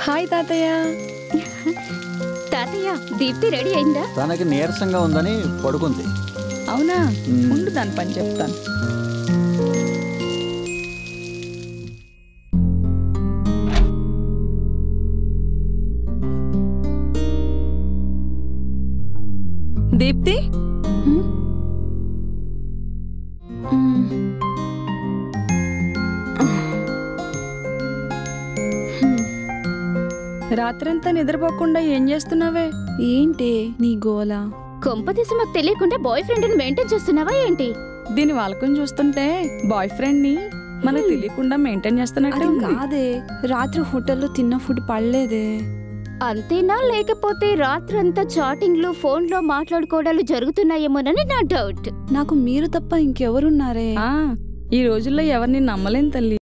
Hi తాతయ్య. తాతయ్య, Deepti ready అయిందా? తనకి నీరసంగా ఉందని పడుకుంది. అవునా? ఉండు, దాని పని చెప్తాను. దీప్తి, రాత్రంతా నిద్రపోకుండా ఏం చేస్తున్నావే? ఏంటి నీ గోల? కొంపతీసి మాకు తెలియకుండా బాయ్ ఫ్రెండ్ మెయింటైన్ చేస్తున్నావా ఏంటి? దీని వాళ్ళకం చూస్తుంటే బాయ్ ఫ్రెండ్ ని మనకు తెలియకుండా మెయింటైన్ చేస్తున్నట్టు కాదే, రాత్రి హోటల్లో తిన్న ఫుడ్ పడలేదే. అంతేనా, లేకపోతే రాత్రంతా చాటింగ్లు ఫోన్లో మాట్లాడుకోవడాలు జరుగుతున్నాయేమోనని నా డౌట్. నాకు మీరు తప్ప ఇంకెవరున్నారే? ఈ రోజుల్లో ఎవరిని నమ్మలేం తల్లి.